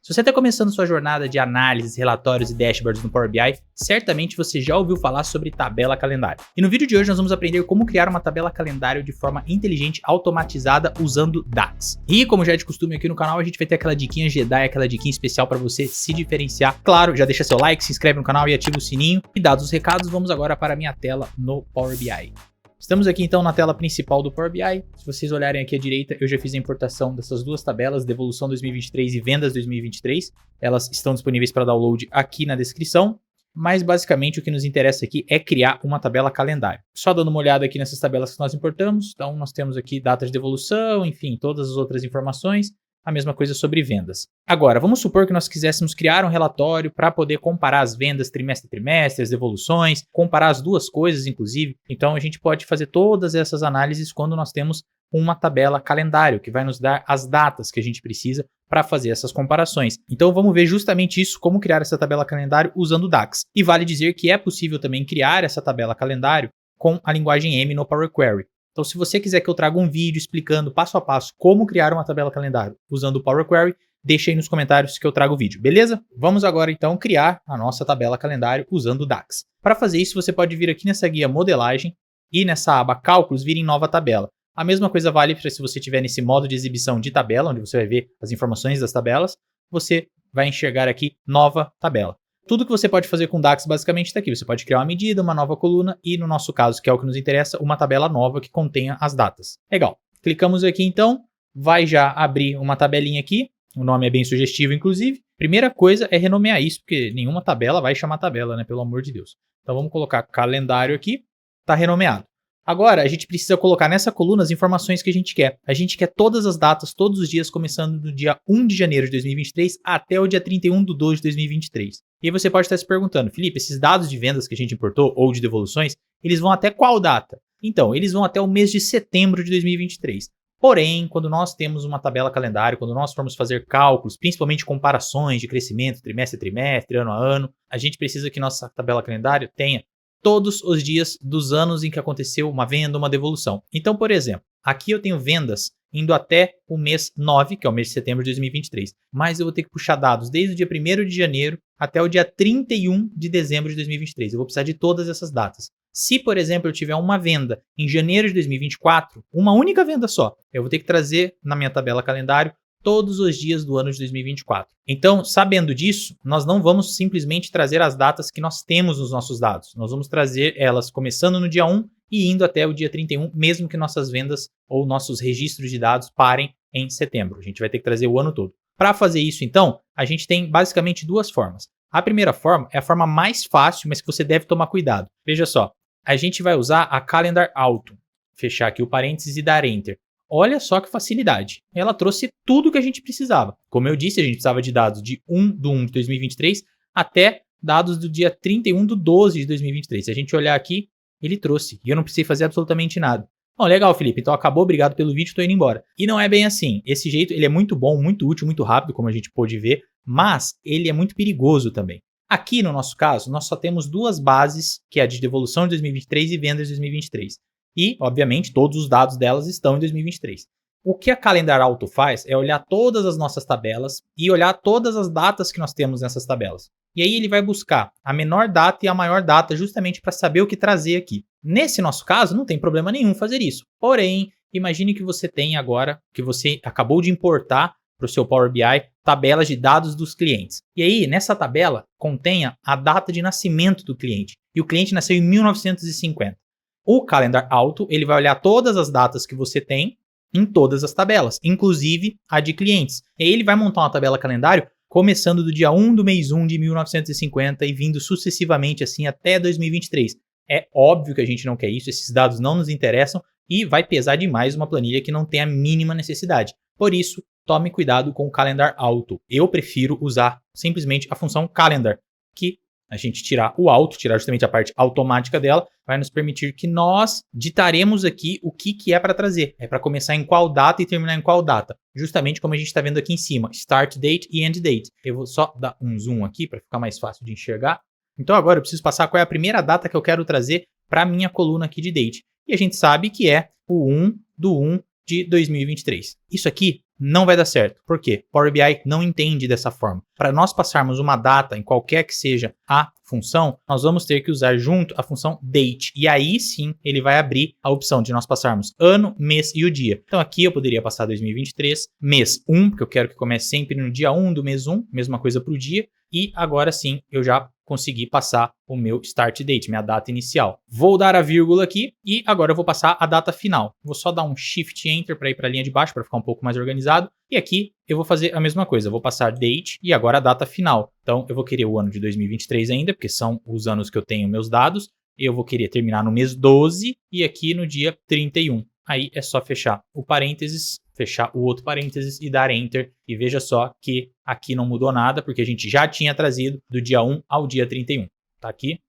Se você está começando sua jornada de análise, relatórios e dashboards no Power BI, certamente você já ouviu falar sobre tabela calendário. E no vídeo de hoje nós vamos aprender como criar uma tabela calendário de forma inteligente, automatizada, usando DAX. E como já é de costume aqui no canal, a gente vai ter aquela diquinha Jedi, aquela diquinha especial para você se diferenciar. Claro, já deixa seu like, se inscreve no canal e ativa o sininho. E dados os recados, vamos agora para a minha tela no Power BI. Estamos aqui então na tela principal do Power BI. Se vocês olharem aqui à direita, eu já fiz a importação dessas duas tabelas, Devolução 2023 e Vendas 2023. Elas estão disponíveis para download aqui na descrição. Mas basicamente o que nos interessa aqui é criar uma tabela calendário. Só dando uma olhada aqui nessas tabelas que nós importamos. Então nós temos aqui data de devolução, enfim, todas as outras informações. A mesma coisa sobre vendas. Agora, vamos supor que nós quiséssemos criar um relatório para poder comparar as vendas trimestre a trimestre, as devoluções, comparar as duas coisas, inclusive. Então, a gente pode fazer todas essas análises quando nós temos uma tabela calendário, que vai nos dar as datas que a gente precisa para fazer essas comparações. Então, vamos ver justamente isso, como criar essa tabela calendário usando o DAX. E vale dizer que é possível também criar essa tabela calendário com a linguagem M no Power Query. Então, se você quiser que eu traga um vídeo explicando passo a passo como criar uma tabela calendário usando o Power Query, deixa aí nos comentários que eu trago o vídeo, beleza? Vamos agora então criar a nossa tabela calendário usando o DAX. Para fazer isso, você pode vir aqui nessa guia Modelagem e nessa aba Cálculos vir em Nova Tabela. A mesma coisa vale para se você estiver nesse modo de exibição de tabela, onde você vai ver as informações das tabelas, você vai enxergar aqui Nova Tabela. Tudo que você pode fazer com o DAX basicamente está aqui. Você pode criar uma medida, uma nova coluna e, no nosso caso, que é o que nos interessa, uma tabela nova que contenha as datas. Legal. Clicamos aqui então, vai já abrir uma tabelinha aqui. O nome é bem sugestivo, inclusive. Primeira coisa é renomear isso, porque nenhuma tabela vai chamar tabela, né? Pelo amor de Deus. Então vamos colocar calendário aqui. Está renomeado. Agora, a gente precisa colocar nessa coluna as informações que a gente quer. A gente quer todas as datas, todos os dias, começando do dia 1 de janeiro de 2023 até o dia 31 de 2 de 2023. E aí você pode estar se perguntando, Felipe, esses dados de vendas que a gente importou, ou de devoluções, eles vão até qual data? Então, eles vão até o mês de setembro de 2023. Porém, quando nós temos uma tabela calendário, quando nós formos fazer cálculos, principalmente comparações de crescimento trimestre a trimestre, ano a ano, a gente precisa que nossa tabela calendário tenha todos os dias dos anos em que aconteceu uma venda, uma devolução. Então, por exemplo, aqui eu tenho vendas indo até o mês 9, que é o mês de setembro de 2023. Mas eu vou ter que puxar dados desde o dia 1º de janeiro até o dia 31 de dezembro de 2023. Eu vou precisar de todas essas datas. Se, por exemplo, eu tiver uma venda em janeiro de 2024, uma única venda só, eu vou ter que trazer na minha tabela calendário todos os dias do ano de 2024. Então, sabendo disso, nós não vamos simplesmente trazer as datas que nós temos nos nossos dados. Nós vamos trazer elas começando no dia 1 e indo até o dia 31, mesmo que nossas vendas ou nossos registros de dados parem em setembro. A gente vai ter que trazer o ano todo. Para fazer isso, então, a gente tem basicamente duas formas. A primeira forma é a forma mais fácil, mas que você deve tomar cuidado. Veja só, a gente vai usar a Calendar Auto. Fechar aqui o parênteses e dar Enter. Olha só que facilidade. Ela trouxe tudo o que a gente precisava. Como eu disse, a gente precisava de dados de 1 de 1 de 2023 até dados do dia 31 de 12 de 2023. Se a gente olhar aqui, ele trouxe. E eu não precisei fazer absolutamente nada. Bom, legal, Felipe. Então acabou. Obrigado pelo vídeo. Estou indo embora. E não é bem assim. Esse jeito ele é muito bom, muito útil, muito rápido, como a gente pôde ver. Mas ele é muito perigoso também. Aqui, no nosso caso, nós só temos duas bases, que é a de devolução de 2023 e vendas de 2023. E, obviamente, todos os dados delas estão em 2023. O que a Calendar Auto faz é olhar todas as nossas tabelas e olhar todas as datas que nós temos nessas tabelas. E aí ele vai buscar a menor data e a maior data justamente para saber o que trazer aqui. Nesse nosso caso, não tem problema nenhum fazer isso. Porém, imagine que você tem agora, que você acabou de importar para o seu Power BI, tabelas de dados dos clientes. E aí, nessa tabela, contenha a data de nascimento do cliente. E o cliente nasceu em 1950. O Calendar Auto, ele vai olhar todas as datas que você tem em todas as tabelas, inclusive a de clientes. E aí ele vai montar uma tabela calendário começando do dia 1 do mês 1 de 1950 e vindo sucessivamente assim até 2023. É óbvio que a gente não quer isso, esses dados não nos interessam e vai pesar demais uma planilha que não tem a mínima necessidade. Por isso, tome cuidado com o Calendar Auto. Eu prefiro usar simplesmente a função Calendar, que a gente tirar o auto, tirar justamente a parte automática dela, vai nos permitir que nós ditaremos aqui o que é para trazer. É para começar em qual data e terminar em qual data. Justamente como a gente está vendo aqui em cima, Start Date e End Date. Eu vou só dar um zoom aqui para ficar mais fácil de enxergar. Então agora eu preciso passar qual é a primeira data que eu quero trazer para a minha coluna aqui de Date. E a gente sabe que é o 1 do 1 de 2023. Isso aqui não vai dar certo. Por quê? Power BI não entende dessa forma. Para nós passarmos uma data em qualquer que seja a função, nós vamos ter que usar junto a função date. E aí sim ele vai abrir a opção de nós passarmos ano, mês e o dia. Então aqui eu poderia passar 2023, mês 1, porque eu quero que comece sempre no dia 1 do mês 1, mesma coisa para o dia. E agora sim eu já consegui passar o meu start date, minha data inicial. Vou dar a vírgula aqui e agora eu vou passar a data final. Vou só dar um Shift Enter para ir para a linha de baixo, para ficar um pouco mais organizado. E aqui eu vou fazer a mesma coisa, eu vou passar date e agora a data final. Então eu vou querer o ano de 2023 ainda, porque são os anos que eu tenho meus dados. Eu vou querer terminar no mês 12 e aqui no dia 31. Aí é só fechar o parênteses, fechar o outro parênteses e dar Enter. E veja só que aqui não mudou nada, porque a gente já tinha trazido do dia 1 ao dia 31. Tá aqui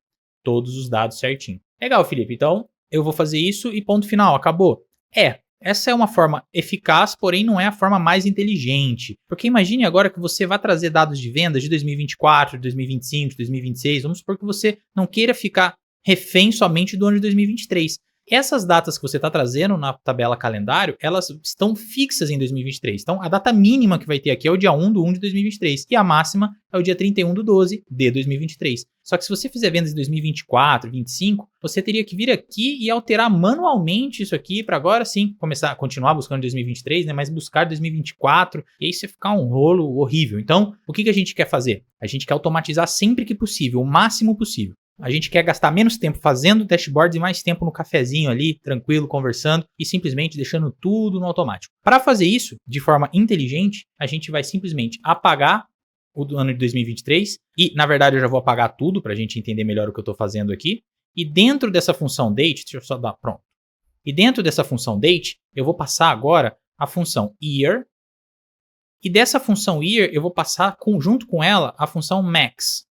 todos os dados certinho. Legal, Felipe. Então eu vou fazer isso e ponto final, acabou. Essa é uma forma eficaz, porém não é a forma mais inteligente. Porque imagine agora que você vai trazer dados de vendas de 2024, de 2025, de 2026. Vamos supor que você não queira ficar refém somente do ano de 2023. Essas datas que você está trazendo na tabela calendário, elas estão fixas em 2023. Então, a data mínima que vai ter aqui é o dia 1 de 1 de 2023. E a máxima é o dia 31 de 12 de 2023. Só que se você fizer vendas em 2024, 2025, você teria que vir aqui e alterar manualmente isso aqui para agora sim continuar buscando 2023, né? Mas buscar 2024. E aí você ficar um rolo horrível. Então, o que a gente quer fazer? A gente quer automatizar sempre que possível, o máximo possível. A gente quer gastar menos tempo fazendo dashboards e mais tempo no cafezinho ali, tranquilo, conversando e simplesmente deixando tudo no automático. Para fazer isso de forma inteligente, a gente vai simplesmente apagar o do ano de 2023 e, na verdade, eu já vou apagar tudo para a gente entender melhor o que eu estou fazendo aqui. E dentro dessa função date, deixa eu só dar, pronto. E dentro dessa função date, eu vou passar agora a função year. E dessa função year, eu vou passar junto com ela a função max.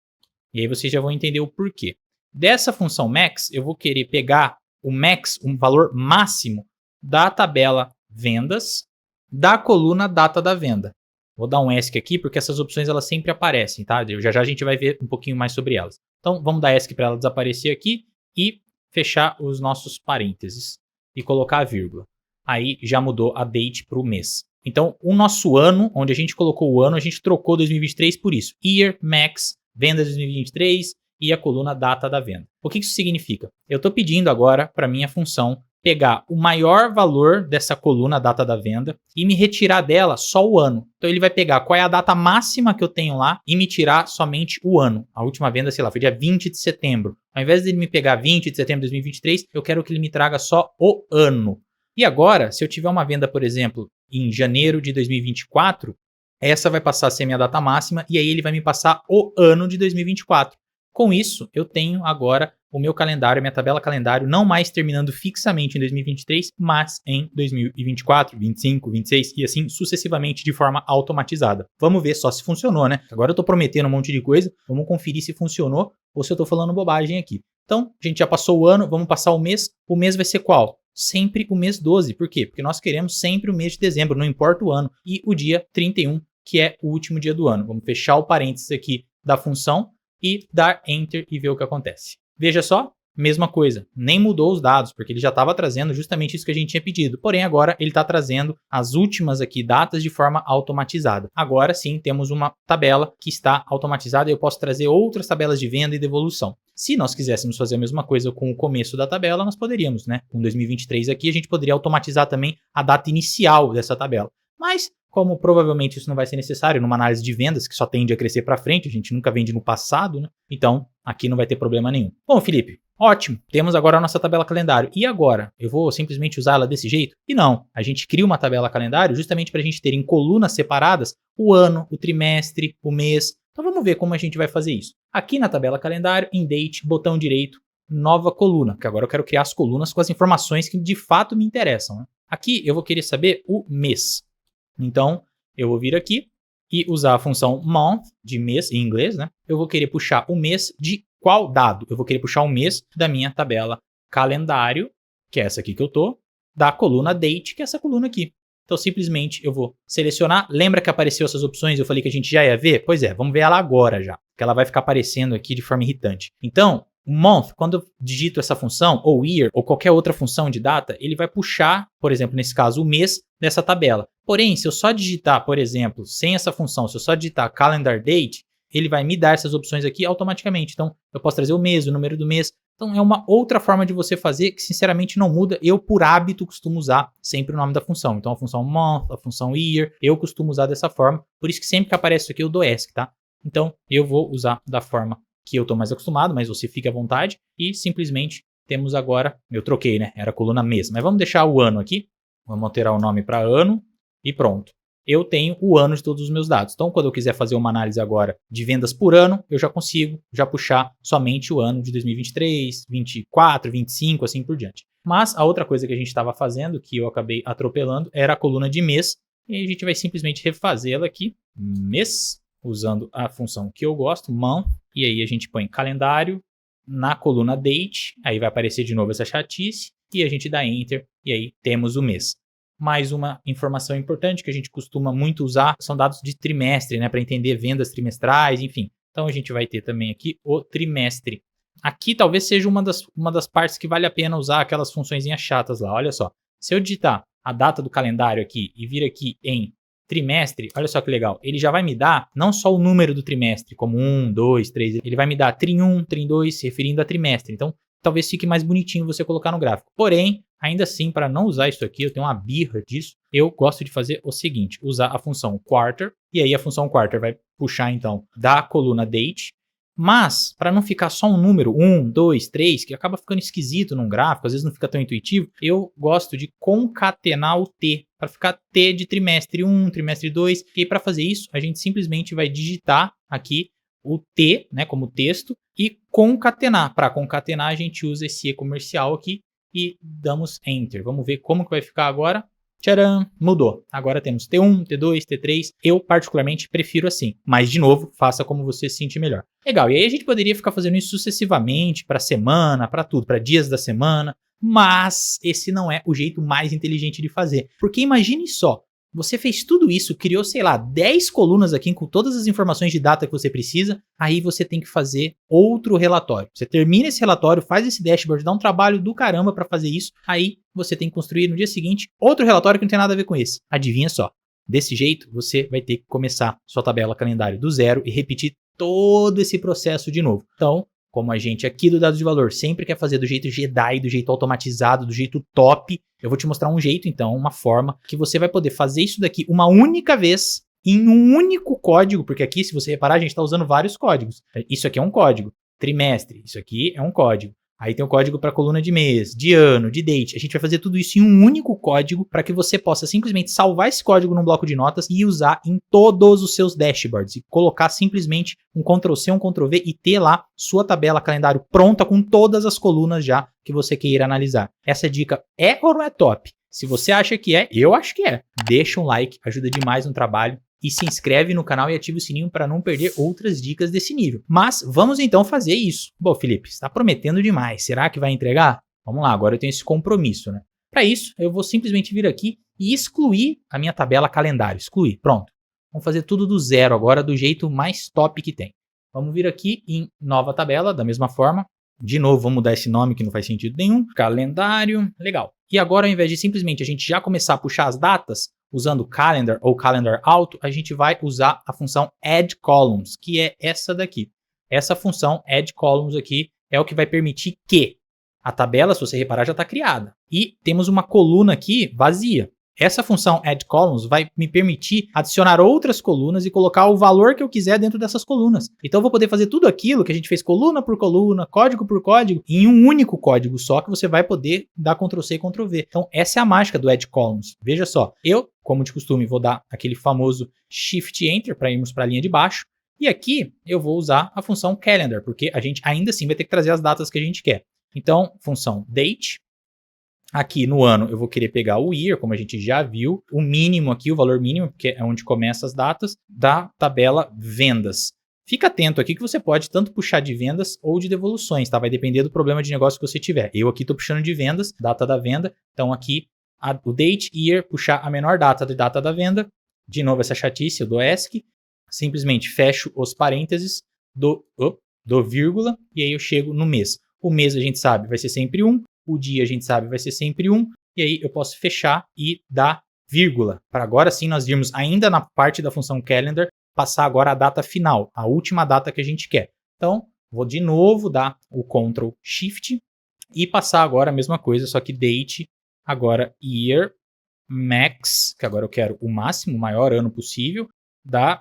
E aí vocês já vão entender o porquê. Dessa função max, eu vou querer pegar o max, um valor máximo da tabela vendas, da coluna data da venda. Vou dar um ESC aqui, porque essas opções elas sempre aparecem, tá? Já a gente vai ver um pouquinho mais sobre elas. Então, vamos dar ESC para ela desaparecer aqui e fechar os nossos parênteses e colocar a vírgula. Aí já mudou a date para o mês. Então, o nosso ano, onde a gente colocou o ano, a gente trocou 2023 por isso. Year, max, vendas 2023 e a coluna data da venda. O que isso significa? Eu estou pedindo agora para minha função pegar o maior valor dessa coluna data da venda e me retirar dela só o ano. Então ele vai pegar qual é a data máxima que eu tenho lá e me tirar somente o ano. A última venda, sei lá, foi dia 20 de setembro. Ao invés de ele me pegar 20 de setembro de 2023, eu quero que ele me traga só o ano. E agora, se eu tiver uma venda, por exemplo, em janeiro de 2024, essa vai passar a ser minha data máxima e aí ele vai me passar o ano de 2024. Com isso, eu tenho agora o meu calendário, minha tabela calendário, não mais terminando fixamente em 2023, mas em 2024, 25, 26 e assim sucessivamente de forma automatizada. Vamos ver só se funcionou, né? Agora eu tô prometendo um monte de coisa, vamos conferir se funcionou ou se eu tô falando bobagem aqui. Então, a gente já passou o ano, vamos passar o mês. O mês vai ser qual? Sempre o mês 12. Por quê? Porque nós queremos sempre o mês de dezembro, não importa o ano. E o dia 31, que é o último dia do ano. Vamos fechar o parênteses aqui da função e dar Enter e ver o que acontece. Veja só, mesma coisa, nem mudou os dados, porque ele já estava trazendo justamente isso que a gente tinha pedido. Porém, agora ele está trazendo as últimas aqui datas de forma automatizada. Agora sim, temos uma tabela que está automatizada e eu posso trazer outras tabelas de venda e devolução. Se nós quiséssemos fazer a mesma coisa com o começo da tabela, nós poderíamos, né? Com 2023 aqui, a gente poderia automatizar também a data inicial dessa tabela. Mas, como provavelmente isso não vai ser necessário numa análise de vendas, que só tende a crescer para frente, a gente nunca vende no passado, né? Então, aqui não vai ter problema nenhum. Bom, Felipe, ótimo, temos agora a nossa tabela calendário. E agora? Eu vou simplesmente usar ela desse jeito? E não, a gente cria uma tabela calendário justamente para a gente ter em colunas separadas o ano, o trimestre, o mês. Então vamos ver como a gente vai fazer isso. Aqui na tabela calendário, em Date, botão direito, nova coluna, que agora eu quero criar as colunas com as informações que de fato me interessam, né? Aqui eu vou querer saber o mês. Então, eu vou vir aqui e usar a função month, de mês em inglês, né? Eu vou querer puxar o mês de qual dado? Eu vou querer puxar o mês da minha tabela calendário, que é essa aqui que eu tô, da coluna date, que é essa coluna aqui. Então, simplesmente eu vou selecionar. Lembra que apareceu essas opções? Eu falei que a gente já ia ver? Pois é, vamos ver ela agora já, que ela vai ficar aparecendo aqui de forma irritante. Então, O month, quando eu digito essa função, ou year, ou qualquer outra função de data, ele vai puxar, por exemplo, nesse caso, o mês dessa tabela. Porém, se eu só digitar, por exemplo, sem essa função, se eu só digitar calendar date, ele vai me dar essas opções aqui automaticamente. Então, eu posso trazer o mês, o número do mês. Então, é uma outra forma de você fazer que, sinceramente, não muda. Eu, por hábito, costumo usar sempre o nome da função. Então, a função month, a função year, eu costumo usar dessa forma. Por isso que sempre que aparece isso aqui, eu dou ESC, tá? Então, eu vou usar da forma que eu estou mais acostumado, mas você fique à vontade. E, simplesmente, temos agora... Eu troquei, né? Era a coluna mês. Mas vamos deixar o ano aqui. Vamos alterar o nome para ano. E pronto. Eu tenho o ano de todos os meus dados. Então, quando eu quiser fazer uma análise agora de vendas por ano, eu já consigo já puxar somente o ano de 2023, 24, 25, assim por diante. Mas a outra coisa que a gente estava fazendo, que eu acabei atropelando, era a coluna de mês. E a gente vai simplesmente refazê-la aqui, mês, usando a função que eu gosto, month. E aí a gente põe calendário na coluna date, aí vai aparecer de novo essa chatice, e a gente dá enter, e aí temos o mês. Mais uma informação importante que a gente costuma muito usar são dados de trimestre, né, para entender vendas trimestrais, enfim. Então a gente vai ter também aqui o trimestre. Aqui talvez seja uma das partes que vale a pena usar aquelas funçõezinhas chatas lá. Olha só, se eu digitar a data do calendário aqui e vir aqui em trimestre, olha só que legal, ele já vai me dar não só o número do trimestre, como 1, 2, 3, ele vai me dar trim1, trim2, se referindo a trimestre. Então talvez fique mais bonitinho você colocar no gráfico. Porém, ainda assim, para não usar isso aqui, eu tenho uma birra disso, eu gosto de fazer o seguinte, usar a função quarter, e aí a função quarter vai puxar, então, da coluna date, mas, para não ficar só um número, 1, 2, 3, que acaba ficando esquisito num gráfico, às vezes não fica tão intuitivo, eu gosto de concatenar o T, para ficar T de trimestre 1, trimestre 2, e para fazer isso, a gente simplesmente vai digitar aqui o T, né, como texto, e concatenar. Para concatenar, a gente usa esse E comercial aqui e damos Enter. Vamos ver como que vai ficar agora. Tcharam! Mudou. Agora temos T1, T2, T3. Eu, particularmente, prefiro assim. Mas, de novo, faça como você se sentir melhor. Legal. E aí a gente poderia ficar fazendo isso sucessivamente, para semana, para tudo, para dias da semana. Mas esse não é o jeito mais inteligente de fazer. Porque imagine só. Você fez tudo isso, criou, sei lá, 10 colunas aqui com todas as informações de data que você precisa, aí você tem que fazer outro relatório. Você termina esse relatório, faz esse dashboard, dá um trabalho do caramba para fazer isso, aí você tem que construir no dia seguinte outro relatório que não tem nada a ver com esse. Adivinha só, desse jeito você vai ter que começar sua tabela calendário do zero e repetir todo esse processo de novo. Então, como a gente aqui do Dados de Valor sempre quer fazer do jeito Jedi, do jeito automatizado, do jeito top, eu vou te mostrar um jeito, então, uma forma que você vai poder fazer isso daqui uma única vez, em um único código, porque aqui, se você reparar, a gente está usando vários códigos. Isso aqui é um código, trimestre, isso aqui é um código. Aí tem o código para coluna de mês, de ano, de date. A gente vai fazer tudo isso em um único código para que você possa simplesmente salvar esse código num bloco de notas e usar em todos os seus dashboards. E colocar simplesmente um Ctrl+C, um Ctrl+V e ter lá sua tabela calendário pronta com todas as colunas já que você queira analisar. Essa dica é ou não é top? Se você acha que é, eu acho que é. Deixa um like, ajuda demais no trabalho. E se inscreve no canal e ativa o sininho para não perder outras dicas desse nível. Mas vamos então fazer isso. Bom, Felipe, está prometendo demais. Será que vai entregar? Vamos lá, agora eu tenho esse compromisso, né? Para isso, eu vou simplesmente vir aqui e excluir a minha tabela calendário. Excluir, pronto. Vamos fazer tudo do zero agora, do jeito mais top que tem. Vamos vir aqui em nova tabela, da mesma forma. De novo, vamos mudar esse nome que não faz sentido nenhum. Calendário, legal. E agora, ao invés de simplesmente a gente já começar a puxar as datas, usando calendar ou calendar auto, a gente vai usar a função add columns, que é essa daqui. Essa função add columns aqui é o que vai permitir que a tabela, se você reparar, já está criada. E temos uma coluna aqui vazia. Essa função add columns vai me permitir adicionar outras colunas e colocar o valor que eu quiser dentro dessas colunas. Então eu vou poder fazer tudo aquilo que a gente fez coluna por coluna, código por código, em um único código só que você vai poder dar Ctrl+C e Ctrl+V. Então essa é a mágica do add columns. Veja só, eu, como de costume, vou dar aquele famoso Shift Enter para irmos para a linha de baixo. E aqui eu vou usar a função calendar, porque a gente ainda assim vai ter que trazer as datas que a gente quer. Então, função date. Aqui no ano eu vou querer pegar o year, como a gente já viu, o mínimo aqui, o valor mínimo, porque é onde começam as datas, da tabela vendas. Fica atento aqui que você pode tanto puxar de vendas ou de devoluções, tá? Vai depender do problema de negócio que você tiver. Eu aqui estou puxando de vendas, data da venda, então aqui o date, year, puxar a menor data de data da venda. De novo essa chatice, eu dou ESC, simplesmente fecho os parênteses, dou vírgula, e aí eu chego no mês. O mês a gente sabe vai ser sempre 1, o dia a gente sabe vai ser sempre 1, e aí eu posso fechar e dar vírgula, para agora sim nós virmos ainda na parte da função calendar, passar agora a data final, a última data que a gente quer. Então, vou de novo dar o Ctrl Shift e passar agora a mesma coisa, só que date, agora year, max, que agora eu quero o máximo, o maior ano possível, da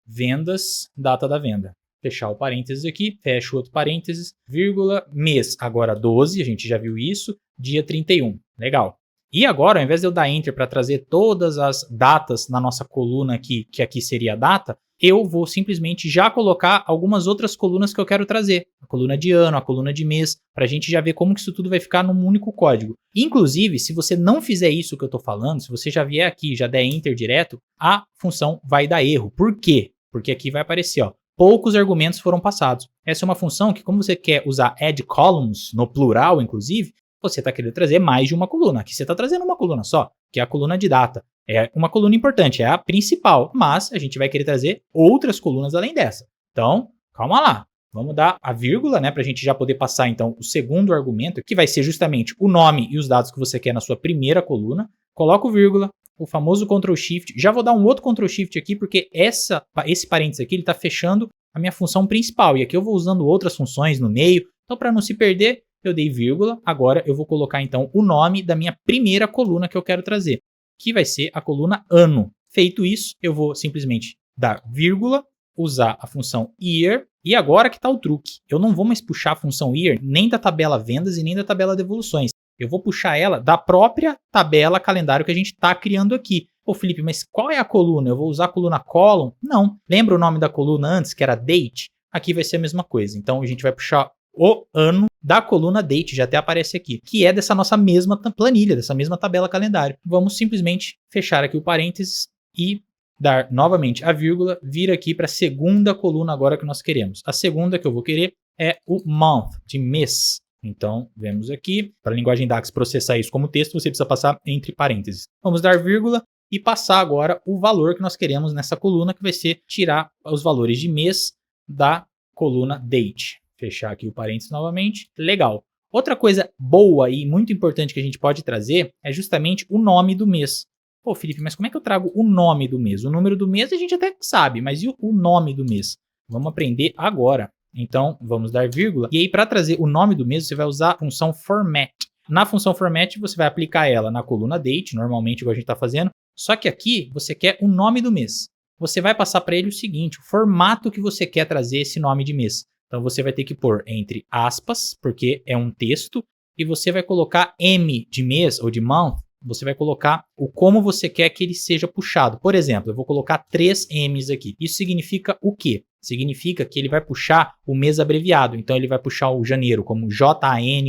vendas, data da venda. Fechar o parênteses aqui, fecho outro parênteses, vírgula, mês, agora 12, a gente já viu isso, dia 31, legal. E agora, ao invés de eu dar Enter para trazer todas as datas na nossa coluna aqui, que aqui seria a data, eu vou simplesmente já colocar algumas outras colunas que eu quero trazer. A coluna de ano, a coluna de mês, para a gente já ver como que isso tudo vai ficar num único código. Inclusive, se você não fizer isso que eu estou falando, se você já vier aqui e já der Enter direto, a função vai dar erro. Por quê? Porque aqui vai aparecer, ó, poucos argumentos foram passados. Essa é uma função que, como você quer usar add columns, no plural inclusive, você está querendo trazer mais de uma coluna. Aqui você está trazendo uma coluna só, que é a coluna de data. É uma coluna importante, é a principal, mas a gente vai querer trazer outras colunas além dessa. Então, calma lá. Vamos dar a vírgula, né, para a gente já poder passar, então, o segundo argumento, que vai ser justamente o nome e os dados que você quer na sua primeira coluna. Coloca o vírgula, o famoso Ctrl Shift. Já vou dar um outro Ctrl Shift aqui, porque esse parênteses aqui está fechando a minha função principal. E aqui eu vou usando outras funções no meio. Então, para não se perder, eu dei vírgula, agora eu vou colocar então o nome da minha primeira coluna que eu quero trazer, que vai ser a coluna ano. Feito isso, eu vou simplesmente dar vírgula, usar a função year, e agora que está o truque. Eu não vou mais puxar a função year nem da tabela vendas e nem da tabela devoluções. Eu vou puxar ela da própria tabela calendário que a gente está criando aqui. Ô Felipe, mas qual é a coluna? Eu vou usar a coluna column? Não. Lembra o nome da coluna antes, que era date? Aqui vai ser a mesma coisa. Então a gente vai puxar o ano da coluna date, já até aparece aqui, que é dessa nossa mesma planilha, dessa mesma tabela calendário. Vamos simplesmente fechar aqui o parênteses e dar novamente a vírgula, vir aqui para a segunda coluna agora que nós queremos. A segunda que eu vou querer é o month, de mês. Então, vemos aqui, para a linguagem DAX processar isso como texto, você precisa passar entre parênteses. Vamos dar vírgula e passar agora o valor que nós queremos nessa coluna, que vai ser tirar os valores de mês da coluna date. Fechar aqui o parênteses novamente. Legal. Outra coisa boa e muito importante que a gente pode trazer é justamente o nome do mês. Pô, Felipe, mas como é que eu trago o nome do mês? O número do mês a gente até sabe, mas e o nome do mês? Vamos aprender agora. Então, vamos dar vírgula. E aí, para trazer o nome do mês, você vai usar a função format. Na função format, você vai aplicar ela na coluna date, normalmente, igual a gente está fazendo. Só que aqui, você quer o nome do mês. Você vai passar para ele o seguinte, o formato que você quer trazer esse nome de mês. Então, você vai ter que pôr entre aspas, porque é um texto, e você vai colocar M de mês ou de month, você vai colocar o como você quer que ele seja puxado. Por exemplo, eu vou colocar 3 M's aqui. Isso significa o quê? Significa que ele vai puxar o mês abreviado. Então, ele vai puxar o janeiro como JAN,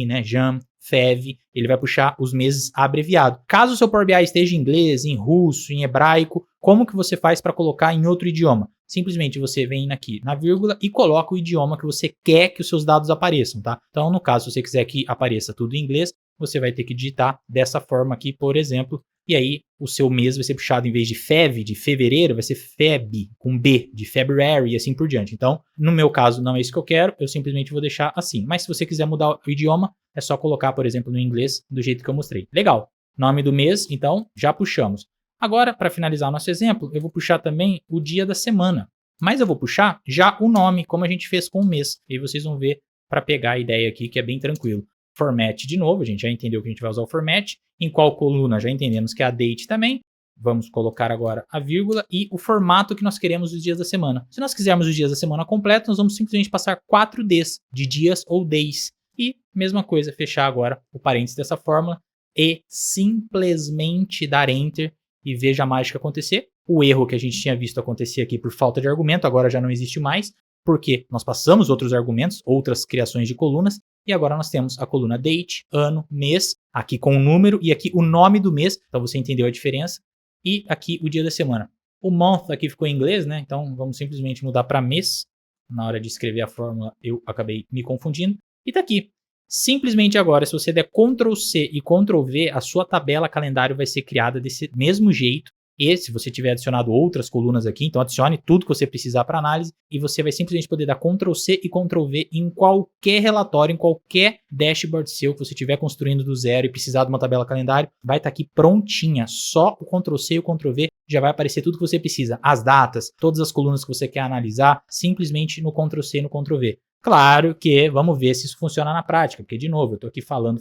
né, Jan, Fev, ele vai puxar os meses abreviados. Caso o seu Power BI esteja em inglês, em russo, em hebraico, como que você faz para colocar em outro idioma? Simplesmente você vem aqui na vírgula e coloca o idioma que você quer que os seus dados apareçam, tá? Então, no caso, se você quiser que apareça tudo em inglês, você vai ter que digitar dessa forma aqui, por exemplo, e aí o seu mês vai ser puxado em vez de Fev, de fevereiro, vai ser Feb, com B, de February e assim por diante. Então, no meu caso, não é isso que eu quero, eu simplesmente vou deixar assim. Mas se você quiser mudar o idioma, é só colocar, por exemplo, no inglês, do jeito que eu mostrei. Legal. Nome do mês, então, já puxamos. Agora, para finalizar nosso exemplo, eu vou puxar também o dia da semana. Mas eu vou puxar já o nome, como a gente fez com o mês. E aí vocês vão ver para pegar a ideia aqui, que é bem tranquilo. Format de novo, a gente já entendeu que a gente vai usar o format. Em qual coluna já entendemos que é a date também. Vamos colocar agora a vírgula e o formato que nós queremos os dias da semana. Se nós quisermos os dias da semana completos, nós vamos simplesmente passar 4 Ds, de dias ou days. E, mesma coisa, fechar agora o parênteses dessa fórmula e simplesmente dar Enter e veja a mágica acontecer. O erro que a gente tinha visto acontecer aqui por falta de argumento, agora já não existe mais, porque nós passamos outros argumentos, outras criações de colunas, e agora nós temos a coluna date, ano, mês, aqui com o número, e aqui o nome do mês, então você entendeu a diferença, e aqui o dia da semana. O month aqui ficou em inglês, né? Então vamos simplesmente mudar para mês. Na hora de escrever a fórmula eu acabei me confundindo. E tá aqui. Simplesmente agora, se você der Ctrl C e Ctrl V, a sua tabela calendário vai ser criada desse mesmo jeito. E se você tiver adicionado outras colunas aqui, então adicione tudo que você precisar para análise e você vai simplesmente poder dar Ctrl+C e Ctrl+V em qualquer relatório, em qualquer dashboard seu que você estiver construindo do zero e precisar de uma tabela calendário, vai estar aqui prontinha. Só o Ctrl+C e o Ctrl+V já vai aparecer tudo que você precisa. As datas, todas as colunas que você quer analisar, simplesmente no Ctrl+C e no Ctrl+V. Claro que vamos ver se isso funciona na prática, porque de novo, eu tô aqui falando,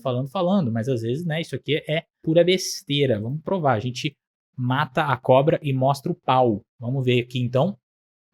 mas às vezes, né, isso aqui é pura besteira. Vamos provar, a gente mata a cobra e mostra o pau. Vamos ver aqui então.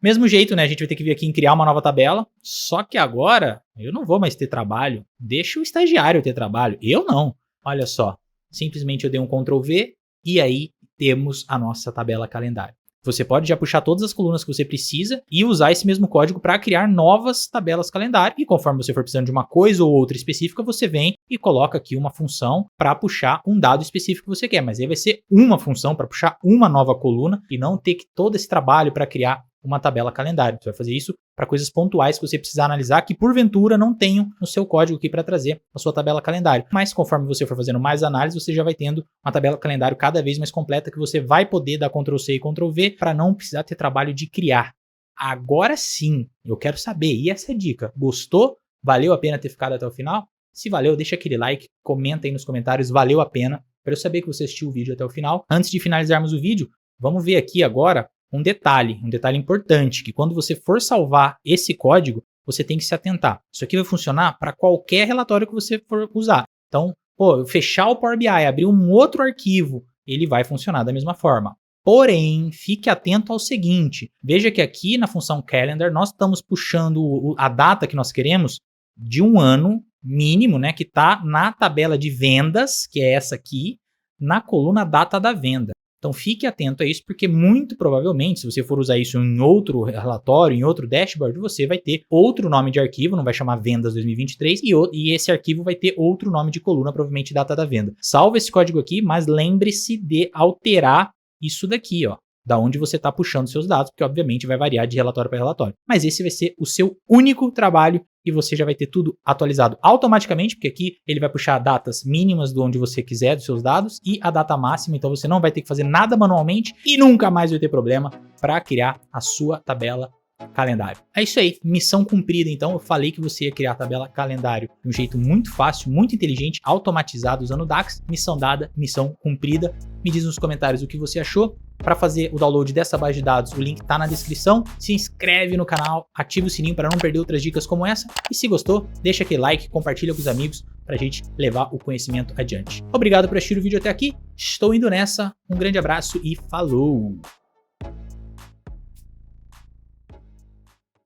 Mesmo jeito, né, a gente vai ter que vir aqui em criar uma nova tabela, só que agora eu não vou mais ter trabalho. Deixa o estagiário ter trabalho, eu não. Olha só, simplesmente eu dei um Ctrl+V e aí temos a nossa tabela calendário. Você pode já puxar todas as colunas que você precisa e usar esse mesmo código para criar novas tabelas calendário. E conforme você for precisando de uma coisa ou outra específica, você vem e coloca aqui uma função para puxar um dado específico que você quer. Mas aí vai ser uma função para puxar uma nova coluna e não ter que todo esse trabalho para criar uma tabela calendário. Você vai fazer isso para coisas pontuais que você precisar analisar que porventura não tenham no seu código aqui para trazer a sua tabela calendário. Mas conforme você for fazendo mais análise, você já vai tendo uma tabela calendário cada vez mais completa que você vai poder dar Ctrl+C e Ctrl+V para não precisar ter trabalho de criar. Agora sim, eu quero saber, e essa é a dica? Gostou? Valeu a pena ter ficado até o final? Se valeu, deixa aquele like, comenta aí nos comentários, valeu a pena, para eu saber que você assistiu o vídeo até o final. Antes de finalizarmos o vídeo, vamos ver aqui agora um detalhe importante, que quando você for salvar esse código, você tem que se atentar. Isso aqui vai funcionar para qualquer relatório que você for usar. Então, fechar o Power BI, abrir um outro arquivo, ele vai funcionar da mesma forma. Porém, fique atento ao seguinte, veja que aqui na função Calendar, nós estamos puxando a data que nós queremos de um ano mínimo, né, que está na tabela de vendas, que é essa aqui, na coluna data da venda. Então fique atento a isso, porque muito provavelmente, se você for usar isso em outro relatório, em outro dashboard, você vai ter outro nome de arquivo, não vai chamar vendas 2023, e esse arquivo vai ter outro nome de coluna, provavelmente data da venda. Salve esse código aqui, mas lembre-se de alterar isso daqui, ó, da onde você está puxando seus dados, porque obviamente vai variar de relatório para relatório. Mas esse vai ser o seu único trabalho e você já vai ter tudo atualizado automaticamente, porque aqui ele vai puxar datas mínimas de onde você quiser dos seus dados e a data máxima, então você não vai ter que fazer nada manualmente e nunca mais vai ter problema para criar a sua tabela calendário. É isso aí, missão cumprida então. Eu falei que você ia criar a tabela calendário de um jeito muito fácil, muito inteligente, automatizado usando o DAX. Missão dada, missão cumprida. Me diz nos comentários o que você achou. Para fazer o download dessa base de dados, o link está na descrição. Se inscreve no canal, ativa o sininho para não perder outras dicas como essa. E se gostou, deixa aquele like, compartilha com os amigos para a gente levar o conhecimento adiante. Obrigado por assistir o vídeo até aqui. Estou indo nessa. Um grande abraço e falou!